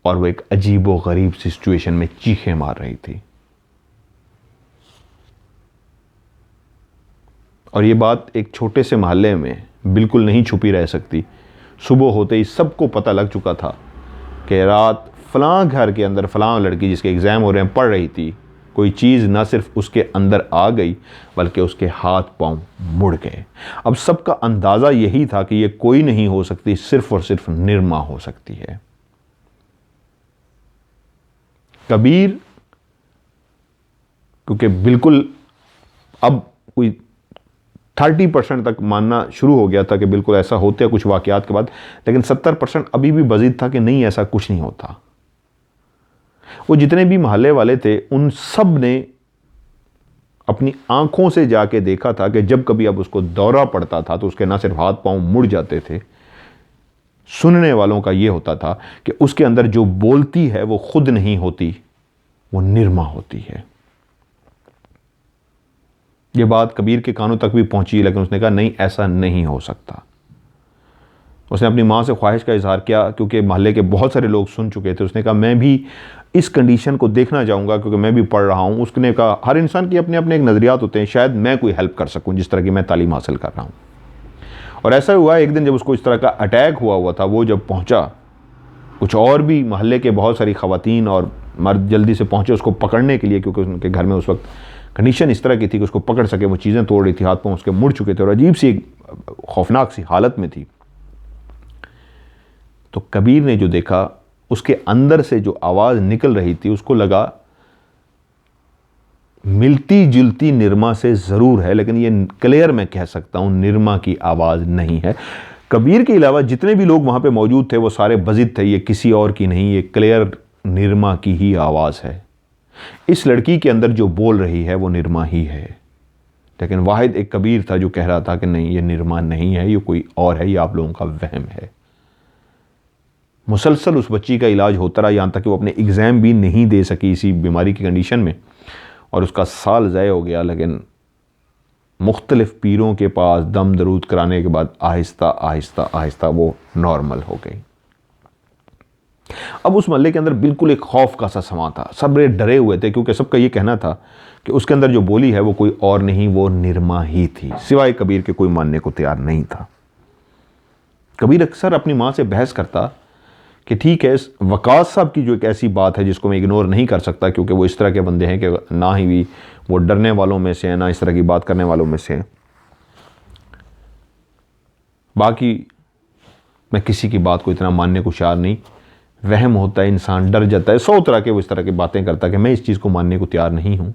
और वो एक अजीबो गरीब सिचुएशन में चीखें मार रही थी। और ये बात एक छोटे से मोहल्ले में बिल्कुल नहीं छुपी रह सकती। सुबह होते ही सबको पता लग चुका था कि रात फलां घर के अंदर फलां लड़की, जिसके एग्ज़ाम हो रहे हैं, पढ़ रही थी, कोई चीज़ ना सिर्फ उसके अंदर आ गई बल्कि उसके हाथ पांव मुड़ गए। अब सबका अंदाज़ा यही था कि ये कोई नहीं हो सकती, सिर्फ और सिर्फ निरमा हो सकती है। कबीर क्योंकि बिल्कुल अब कोई 30% तक मानना शुरू हो गया था कि बिल्कुल ऐसा होता है कुछ वाक़यात के बाद, लेकिन 70% अभी भी बजीद था कि नहीं, ऐसा कुछ नहीं होता। वो जितने भी मोहल्ले वाले थे उन सब ने अपनी आंखों से जाके देखा था कि जब कभी अब उसको दौरा पड़ता था तो उसके ना सिर्फ हाथ पांव मुड़ जाते थे, सुनने वालों का ये होता था कि उसके अंदर जो बोलती है वो खुद नहीं होती, वो निरमा होती है। ये बात कबीर के कानों तक भी पहुंची, लेकिन उसने कहा नहीं, ऐसा नहीं हो सकता। उसने अपनी माँ से ख्वाहिश का इजहार किया, क्योंकि मोहल्ले के बहुत सारे लोग सुन चुके थे। उसने कहा मैं भी इस कंडीशन को देखना चाहूँगा, क्योंकि मैं भी पढ़ रहा हूँ। उसने कहा हर इंसान की अपने अपने एक नज़रियात होते हैं, शायद मैं कोई हेल्प कर सकूँ जिस तरह की मैं तालीम हासिल कर रहा हूँ। और ऐसा हुआ एक दिन जब उसको इस तरह का अटैक हुआ था, वो जब पहुँचा, कुछ और भी मोहल्ले के बहुत सारी ख़वातीन और मर्द जल्दी से पहुँचे उसको पकड़ने के लिए, क्योंकि उनके घर में उस वक्त कंडीशन इस तरह की थी कि उसको पकड़ सके। वो चीज़ें तोड़ रही थी, हाथ पाँव उसके मुड़ चुके थे और अजीब सी खौफनाक सी हालत में थी। तो कबीर ने जो देखा, उसके अंदर से जो आवाज़ निकल रही थी, उसको लगा मिलती जुलती निरमा से ज़रूर है, लेकिन ये क्लियर मैं कह सकता हूँ निरमा की आवाज़ नहीं है। कबीर के अलावा जितने भी लोग वहाँ पे मौजूद थे वो सारे बजिद थे, ये किसी और की नहीं, ये क्लियर निरमा की ही आवाज़ है। इस लड़की के अंदर जो बोल रही है वो निरमा ही है। लेकिन वाहिद एक कबीर था जो कह रहा था कि नहीं, ये निरमा नहीं है, ये कोई और है, ये आप लोगों का वहम है। मुसलसल उस बच्ची का इलाज होता रहा, यहाँ तक कि वो अपने एग्ज़ाम भी नहीं दे सकी इसी बीमारी की कंडीशन में, और उसका साल ज़ाय हो गया। लेकिन मुख्तलिफ़ पीरों के पास दम दरूद कराने के बाद आहिस्ता आहिस्ता आहिस्ता वो नॉर्मल हो गई। अब उस मोहल्ले के अंदर बिल्कुल एक खौफ का सा समा था, सब बड़े डरे हुए थे, क्योंकि सबका ये कहना था कि उसके अंदर जो बोली है वो कोई और नहीं, वो निरमा ही थी। सिवाय कबीर के कोई मानने को तैयार नहीं था। कबीर अक्सर अपनी माँ से बहस करता कि ठीक है, वकास साहब की जो एक ऐसी बात है जिसको मैं इग्नोर नहीं कर सकता, क्योंकि वो इस तरह के बंदे हैं कि ना ही भी वो डरने वालों में से हैं, ना इस तरह की बात करने वालों में से हैं। बाकी मैं किसी की बात को इतना मानने को तैयार नहीं। वहम होता है, इंसान डर जाता है, 100 तरह के वो इस तरह की बातें करता है कि मैं इस चीज़ को मानने को तैयार नहीं हूँ।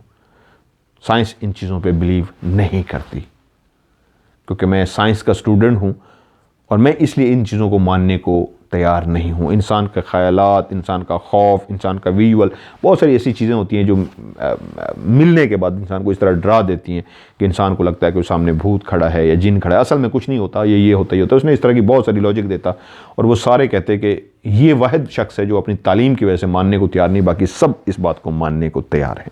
साइंस इन चीज़ों पे बिलीव नहीं करती, क्योंकि मैं साइंस का स्टूडेंट हूँ और मैं इसलिए इन चीज़ों को मानने को तैयार नहीं हूँ। इंसान का ख्यालात, इंसान का खौफ, इंसान का विजुअल, बहुत सारी ऐसी चीज़ें होती हैं जो मिलने के बाद इंसान को इस तरह डरा देती हैं कि इंसान को लगता है कि सामने भूत खड़ा है या जिन खड़ा है। असल में कुछ नहीं होता, ये होता ही होता है। उसने इस तरह की बहुत सारी लॉजिक देता और वो सारे कहते कि ये वाहिद शख्स है जो अपनी तालीम की वजह से मानने को तैयार नहीं, बाकी सब इस बात को मानने को तैयार हैं।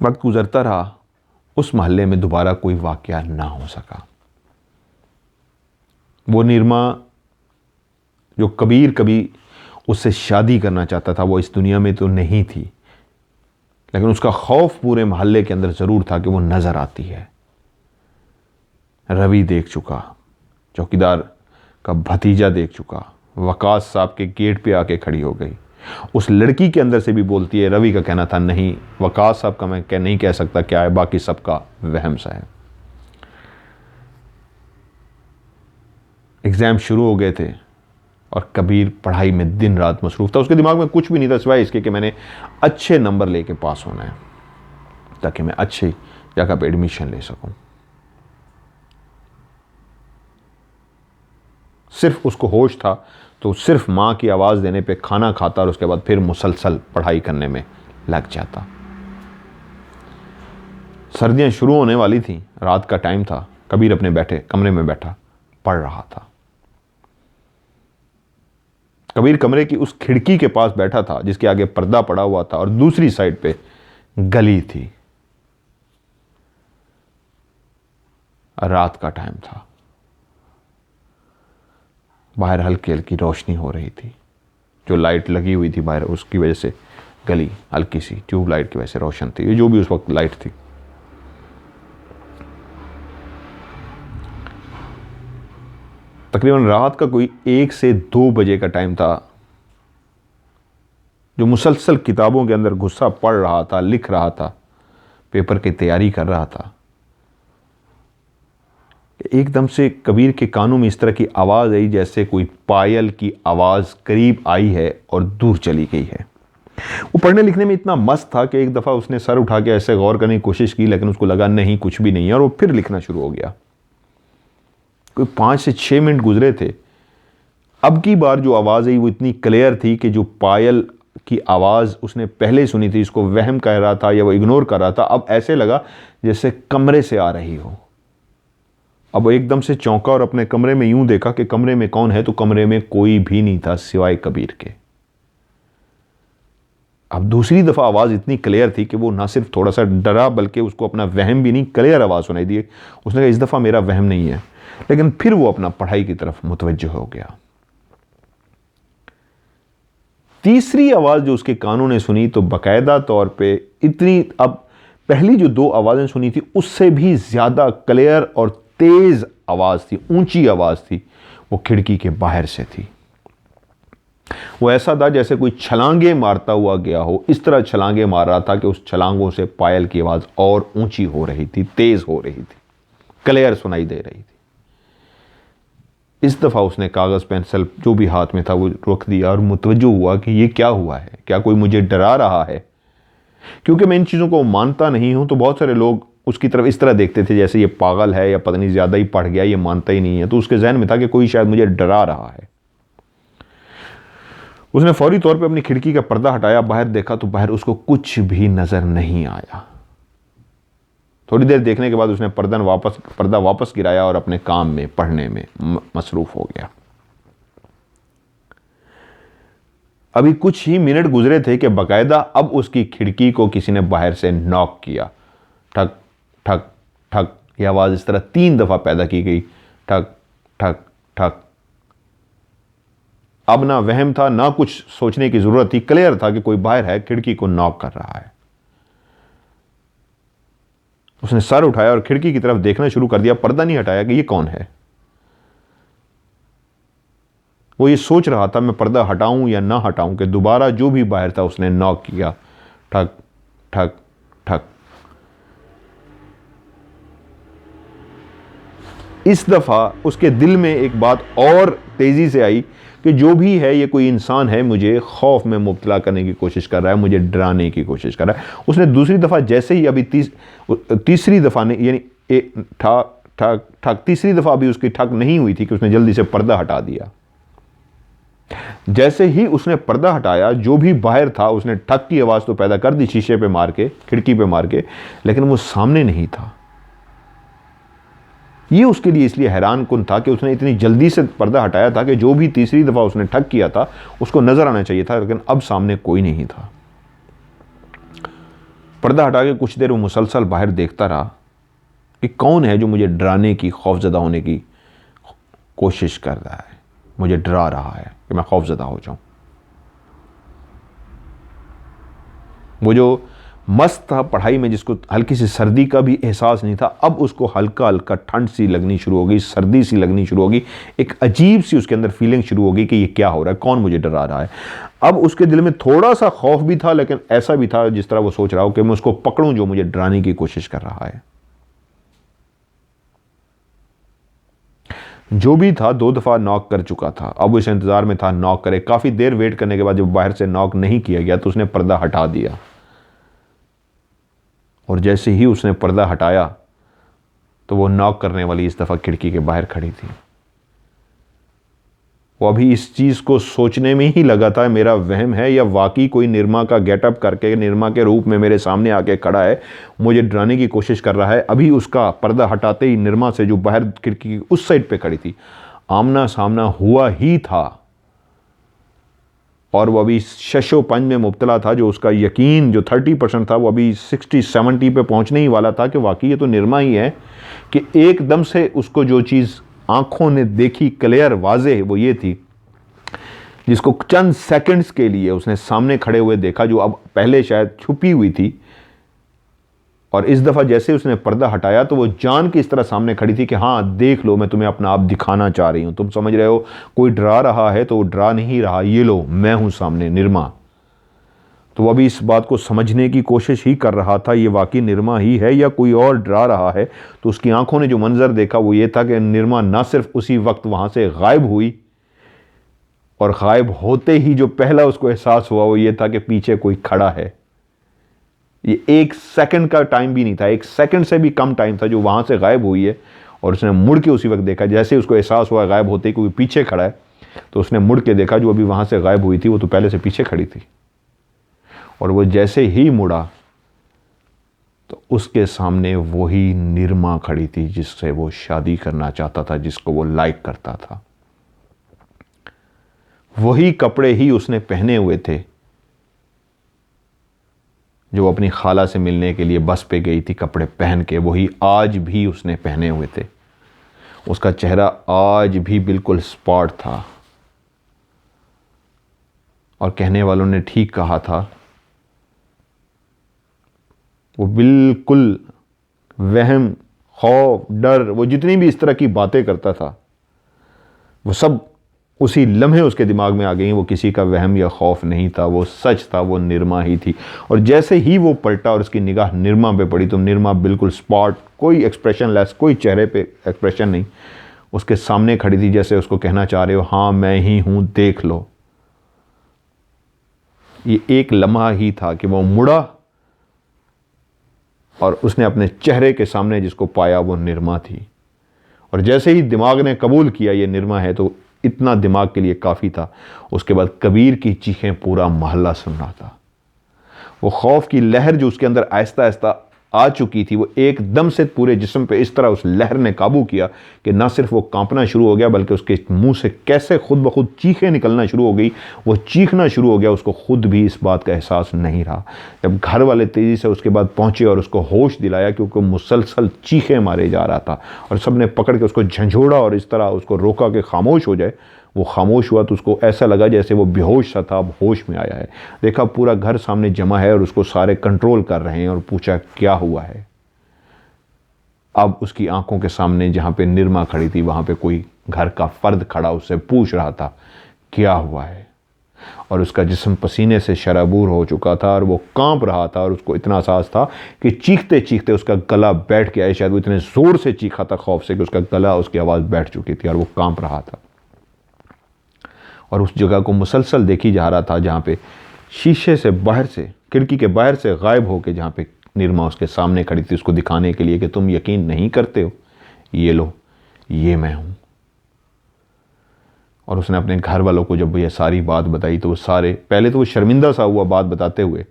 वक्त गुजरता रहा, उस मोहल्ले में दोबारा कोई वाकया ना हो सका। वो निरमा जो कबीर कभी उससे शादी करना चाहता था, वो इस दुनिया में तो नहीं थी, लेकिन उसका खौफ पूरे मोहल्ले के अंदर ज़रूर था कि वो नज़र आती है। रवि देख चुका, चौकीदार का भतीजा देख चुका, वकास साहब के गेट पे आके खड़ी हो गई। उस लड़की के अंदर से भी बोलती है, रवि का कहना था नहीं, वकास साहब का मैं नहीं कह सकता क्या है, बाकी सबका वहम सा है। एग्ज़ाम शुरू हो गए थे और कबीर पढ़ाई में दिन रात मसरूफ़ था। उसके दिमाग में कुछ भी नहीं था सिवाय इसके कि मैंने अच्छे नंबर लेके पास होना है ताकि मैं अच्छी जगह पे एडमिशन ले सकूं। सिर्फ उसको होश था तो सिर्फ माँ की आवाज़ देने पे खाना खाता और उसके बाद फिर मुसलसल पढ़ाई करने में लग जाता। सर्दियाँ शुरू होने वाली थी, रात का टाइम था। कबीर अपने कमरे में बैठा पढ़ रहा था। कबीर कमरे की उस खिड़की के पास बैठा था जिसके आगे पर्दा पड़ा हुआ था और दूसरी साइड पे गली थी। रात का टाइम था, बाहर हल्की हल्की रोशनी हो रही थी। जो लाइट लगी हुई थी बाहर, उसकी वजह से गली हल्की सी ट्यूबलाइट की वजह से रोशन थी, जो भी उस वक्त लाइट थी। तकरीबन रात का कोई 1 से 2 बजे का टाइम था। जो मुसलसल किताबों के अंदर गुस्सा पढ़ रहा था, लिख रहा था, पेपर की तैयारी कर रहा था, एकदम से कबीर के कानों में इस तरह की आवाज़ आई जैसे कोई पायल की आवाज़ करीब आई है और दूर चली गई है। वो पढ़ने लिखने में इतना मस्त था कि एक दफ़ा उसने सर उठा के ऐसे गौर करने की कोशिश की, लेकिन उसको लगा नहीं कुछ भी नहीं है, और वो फिर लिखना शुरू हो गया। कोई 5 से 6 मिनट गुजरे थे। अब की बार जो आवाज़ आई वो इतनी क्लियर थी कि जो पायल की आवाज़ उसने पहले सुनी थी, इसको वहम कह रहा था या वो इग्नोर कर रहा था, अब ऐसे लगा जैसे कमरे से आ रही हो। अब वो एकदम से चौंका और अपने कमरे में यूं देखा कि कमरे में कौन है, तो कमरे में कोई भी नहीं था सिवाय कबीर के। अब दूसरी दफ़ा आवाज़ इतनी क्लियर थी कि वो ना सिर्फ थोड़ा सा डरा बल्कि उसको अपना वहम भी नहीं, क्लियर आवाज़ सुनाई दी। उसने कहा इस दफ़ा मेरा वहम नहीं है, लेकिन फिर वो अपना पढ़ाई की तरफ मुतवज्जो हो गया। तीसरी आवाज़ जो उसके कानों ने सुनी तो बाकायदा तौर पे इतनी, अब पहली जो 2 आवाज़ें सुनी थी उससे भी ज़्यादा क्लियर और तेज़ आवाज़ थी, ऊंची आवाज़ थी। वो खिड़की के बाहर से थी। वो ऐसा था जैसे कोई छलांगे मारता हुआ गया हो, इस तरह छलांगे मार रहा था कि उस छलांगों से पायल की आवाज़ और ऊंची हो रही थी, तेज़ हो रही थी, क्लियर सुनाई दे रही थी। इस दफ़ा उसने कागज़ पेंसिल जो भी हाथ में था वो रख दिया और मुतवज्जो हुआ कि ये क्या हुआ है, क्या कोई मुझे डरा रहा है। क्योंकि मैं इन चीज़ों को मानता नहीं हूं, तो बहुत सारे लोग उसकी तरफ इस तरह देखते थे जैसे ये पागल है या पता नहीं ज़्यादा ही पढ़ गया, ये मानता ही नहीं है। तो उसके जहन में था कि कोई शायद मुझे डरा रहा है। उसने फौरी तौर पे अपनी खिड़की का पर्दा हटाया, बाहर देखा तो बाहर उसको कुछ भी नज़र नहीं आया। थोड़ी देर देखने के बाद उसने पर्दा वापस गिराया और अपने काम में, पढ़ने में मसरूफ़ हो गया। अभी कुछ ही मिनट गुजरे थे कि बाकायदा अब उसकी खिड़की को किसी ने बाहर से नॉक किया। ठक ठक ठक, यह आवाज़ इस तरह 3 दफ़ा पैदा की गई। ठक ठक ठक। अब ना वहम था, ना कुछ सोचने की ज़रूरत थी, क्लियर था कि कोई बाहर है, खिड़की को नॉक कर रहा है। उसने सर उठाया और खिड़की की तरफ देखना शुरू कर दिया, पर्दा नहीं हटाया कि ये कौन है। वो ये सोच रहा था मैं पर्दा हटाऊं या ना हटाऊं कि दोबारा जो भी बाहर था उसने नॉक किया, ठक ठक ठक। इस दफ़ा उसके दिल में एक बात और तेज़ी से आई कि जो भी है ये कोई इंसान है, मुझे खौफ में मुब्तला करने की कोशिश कर रहा है, मुझे डराने की कोशिश कर रहा है। उसने दूसरी दफ़ा जैसे ही अभी तीसरी दफ़ा ने यानी ठक ठक ठक, तीसरी दफ़ा अभी उसकी ठक नहीं हुई थी कि उसने जल्दी से पर्दा हटा दिया। जैसे ही उसने पर्दा हटाया, जो भी बाहर था उसने ठक की आवाज़ तो पैदा कर दी शीशे पे मार के, खिड़की पे मार के, लेकिन वो सामने नहीं था। ये उसके लिए इसलिए हैरान कुन था कि उसने इतनी जल्दी से पर्दा हटाया था कि जो भी तीसरी दफ़ा उसने ठक किया था उसको नज़र आना चाहिए था, लेकिन अब सामने कोई नहीं था। पर्दा हटा के कुछ देर वो मुसलसल बाहर देखता रहा कि कौन है जो मुझे डराने की, खौफजदा होने की कोशिश कर रहा है, मुझे डरा रहा है कि मैं खौफजदा हो जाऊं। वो जो मस्त था पढ़ाई में, जिसको हल्की सी सर्दी का भी एहसास नहीं था, अब उसको हल्का हल्का ठंड सी लगनी शुरू हो गई, सर्दी सी लगनी शुरू हो गई, एक अजीब सी उसके अंदर फीलिंग शुरू हो गई कि ये क्या हो रहा है, कौन मुझे डरा रहा है। अब उसके दिल में थोड़ा सा खौफ भी था, लेकिन ऐसा भी था जिस तरह वो सोच रहा हो कि मैं उसको पकड़ूं जो मुझे डराने की कोशिश कर रहा है। जो भी था 2 दफ़ा नॉक कर चुका था, अब उस इंतज़ार में था नॉक करे। काफ़ी देर वेट करने के बाद जब बाहर से नॉक नहीं किया गया तो उसने पर्दा हटा दिया, और जैसे ही उसने पर्दा हटाया तो वो नॉक करने वाली इस दफ़ा खिड़की के बाहर खड़ी थी। वो अभी इस चीज़ को सोचने में ही लगा था, मेरा वहम है या वाकई कोई निर्मा का गेटअप करके निर्मा के रूप में मेरे सामने आके खड़ा है, मुझे डराने की कोशिश कर रहा है। अभी उसका पर्दा हटाते ही निर्मा से जो बाहर खिड़की की उस साइड पे खड़ी थी, आमना सामना हुआ ही था, और वो अभी शशोपंज में मुब्तला था। जो उसका यकीन जो 30% था वो अभी 60-70 पे पहुंचने ही वाला था कि वाकई ये तो निर्मा ही है, कि एकदम से उसको जो चीज़ आंखों ने देखी क्लियर वाज़ेह वो ये थी, जिसको चंद सेकंड्स के लिए उसने सामने खड़े हुए देखा, जो अब पहले शायद छुपी हुई थी, और इस दफ़ा जैसे उसने पर्दा हटाया तो वो जान के इस तरह सामने खड़ी थी कि हाँ देख लो, मैं तुम्हें अपना आप दिखाना चाह रही हूँ, तुम समझ रहे हो कोई डरा रहा है तो वो डरा नहीं रहा, ये लो मैं हूँ सामने निर्मा। तो वो अभी इस बात को समझने की कोशिश ही कर रहा था, ये वाकई निर्मा ही है या कोई और डरा रहा है। तो उसकी आंखों ने जो मंजर देखा वो ये था कि निर्मा ना सिर्फ उसी वक्त वहाँ से गायब हुई, और गायब होते ही जो पहला उसको एहसास हुआ वो ये था कि पीछे कोई खड़ा है। ये 1 सेकंड का टाइम भी नहीं था, 1 सेकंड से भी कम टाइम था जो वहाँ से गायब हुई है, और उसने मुड़ के उसी वक्त देखा। जैसे उसको एहसास हुआ गायब होते ही कोई पीछे खड़ा है, तो उसने मुड़ के देखा जो अभी वहाँ से गायब हुई थी वो तो पहले से पीछे खड़ी थी, और वो जैसे ही मुड़ा तो उसके सामने वही निर्मा खड़ी थी जिससे वो शादी करना चाहता था, जिसको वो लाइक करता था। वही कपड़े ही उसने पहने हुए थे जो अपनी खाला से मिलने के लिए बस पे गई थी, कपड़े पहन के वही आज भी उसने पहने हुए थे। उसका चेहरा आज भी बिल्कुल स्पॉट था, और कहने वालों ने ठीक कहा था, वो बिल्कुल वहम, खौफ, डर, वो जितनी भी इस तरह की बातें करता था वो सब उसी लम्हे उसके दिमाग में आ गई। वो किसी का वहम या खौफ नहीं था, वो सच था, वो निर्मा ही थी। और जैसे ही वो पलटा और उसकी निगाह निर्मा पे पड़ी तो निर्मा बिल्कुल स्पॉट, कोई एक्सप्रेशन लेस, कोई चेहरे पे एक्सप्रेशन नहीं, उसके सामने खड़ी थी, जैसे उसको कहना चाह रहे हो हाँ मैं ही हूं, देख लो। ये एक लम्हा ही था कि वो मुड़ा और उसने अपने चेहरे के सामने जिसको पाया वो निर्मा थी। और जैसे ही दिमाग ने कबूल किया ये निर्मा है, तो इतना दिमाग के लिए काफ़ी था। उसके बाद कबीर की चीखें पूरा मोहल्ला सुन रहा था। वो खौफ की लहर जो उसके अंदर आहिस्ता आहिस्ता आ चुकी थी, वो एकदम से पूरे जिस्म पे इस तरह उस लहर ने काबू किया कि ना सिर्फ वो कांपना शुरू हो गया, बल्कि उसके मुंह से कैसे खुद ब खुद चीखें निकलना शुरू हो गई। वो चीखना शुरू हो गया, उसको खुद भी इस बात का एहसास नहीं रहा। जब घर वाले तेज़ी से उसके बाद पहुंचे और उसको होश दिलाया, क्योंकि मुसलसल चीखें मारे जा रहा था, और सब ने पकड़ के उसको झंझोड़ा और इस तरह उसको रोका कि खामोश हो जाए। वो खामोश हुआ तो उसको ऐसा लगा जैसे वो बेहोश सा था, अब होश में आया है। देखा पूरा घर सामने जमा है और उसको सारे कंट्रोल कर रहे हैं, और पूछा क्या हुआ है। अब उसकी आंखों के सामने जहाँ पे निर्मा खड़ी थी वहाँ पे कोई घर का फर्द खड़ा उससे पूछ रहा था क्या हुआ है। और उसका जिस्म पसीने से शराबूर हो चुका था और वो कांप रहा था और उसको इतना एहसास था कि चीखते चीखते उसका गला बैठ गया है। शायद वो इतने ज़ोर से चीखा था खौफ से कि उसका गला, उसकी आवाज़ बैठ चुकी थी और वो कांप रहा था। और उस जगह को मुसलसल देखी जा रहा था जहाँ पे शीशे से बाहर से, खिड़की के बाहर से गायब होके जहाँ पे निर्मा उसके सामने खड़ी थी, उसको दिखाने के लिए कि तुम यकीन नहीं करते हो, ये लो, ये मैं हूँ। और उसने अपने घर वालों को जब ये सारी बात बताई तो वो सारे, पहले तो वो शर्मिंदा सा हुआ बात बताते हुए,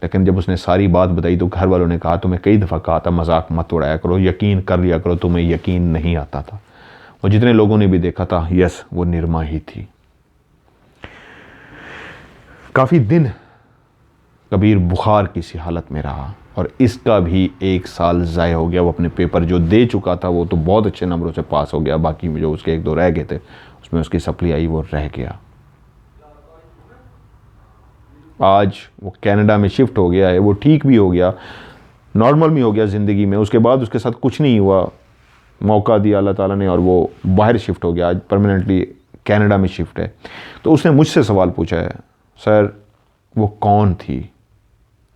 लेकिन जब उसने सारी बात बताई तो घर वालों ने कहा, तुम्हें कई दफ़ा कहा था मजाक मत उड़ाया करो, यकीन कर लिया करो, तुम्हें यकीन नहीं आता था। और जितने लोगों ने भी देखा था, यस, वो निर्मा ही थी। काफ़ी दिन कबीर बुखार की सी हालत में रहा और इसका भी 1 साल ज़ाया हो गया। वो अपने पेपर जो दे चुका था वो तो बहुत अच्छे नंबरों से पास हो गया, बाकी में जो उसके 1-2 रह गए थे उसमें उसकी सप्ली आई, वो रह गया। आज वो कनाडा में शिफ्ट हो गया है, वो ठीक भी हो गया, नॉर्मल भी हो गया ज़िंदगी में। उसके बाद उसके साथ कुछ नहीं हुआ, मौका दिया अल्लाह ताला ने और वो बाहर शिफ्ट हो गया, आज परमानेंटली कनाडा में शिफ्ट है। तो उसने मुझसे सवाल पूछा है, सर वो कौन थी?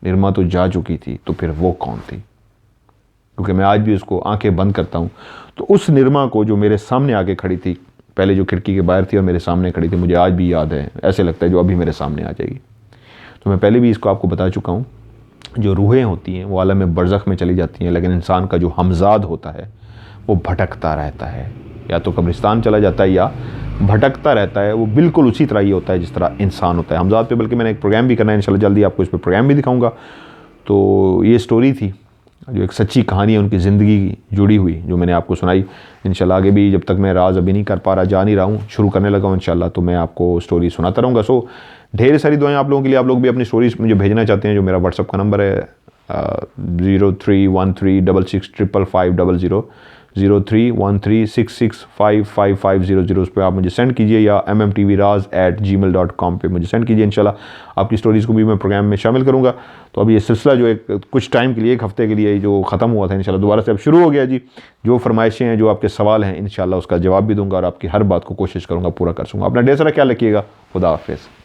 निर्मा तो जा चुकी थी, तो फिर वो कौन थी? क्योंकि मैं आज भी उसको आंखें बंद करता हूँ तो उस निर्मा को जो मेरे सामने आके खड़ी थी, पहले जो खिड़की के बाहर थी और मेरे सामने खड़ी थी, मुझे आज भी याद है। ऐसे लगता है जो अभी मेरे सामने आ जाएगी। तो मैं पहले भी इसको आपको बता चुका हूँ, जो रूहें होती हैं वो आलम बरज़ख में चली जाती हैं, लेकिन इंसान का जो हमज़ाद होता है वो भटकता रहता है, या तो कब्रिस्तान चला जाता है या भटकता रहता है। वो बिल्कुल उसी तरह ही होता है जिस तरह इंसान होता है। हमज़ाद पे बल्कि मैंने एक प्रोग्राम भी करना है इंशाल्लाह, जल्दी आपको इस पर प्रोग्राम भी दिखाऊंगा। तो ये स्टोरी थी जो एक सच्ची कहानी है उनकी ज़िंदगी की जुड़ी हुई, जो मैंने आपको सुनाई। इंशाल्लाह आगे भी, जब तक मैं राज अभी नहीं कर पा रहा, जा नहीं रहा हूँ, शुरू करने लगा हूँ इंशाल्लाह, तो मैं आपको स्टोरी सुनाता रहूँगा। सो ढेर सारी दुआएं आप लोगों के लिए। आप लोग भी अपनी स्टोरीज मुझे भेजना चाहते हैं, जो मेरा व्हाट्सअप का नंबर है 0313665500 0313665500, उस पर आप मुझे सेंड कीजिए, या mmtvraz@gmail.com पे मुझे सेंड कीजिए। इंशाल्लाह आपकी स्टोरीज़ को भी मैं प्रोग्राम में शामिल करूँगा। तो अब ये सिलसिला जो एक कुछ टाइम के लिए, 1 हफ़्ते के लिए जो ख़त्म हुआ था, इंशाल्लाह दोबारा से अब शुरू हो गया जी। जो फरमाइशें हैं, जो आपके सवाल हैं, इंशाल्लाह उसका जवाब भी दूँगा और आपकी हर बात को कोशिश करूँगा पूरा कर सकूँगा। अपना ढेर सारा ख्याल रखिएगा। खुदा हाफ़िज़।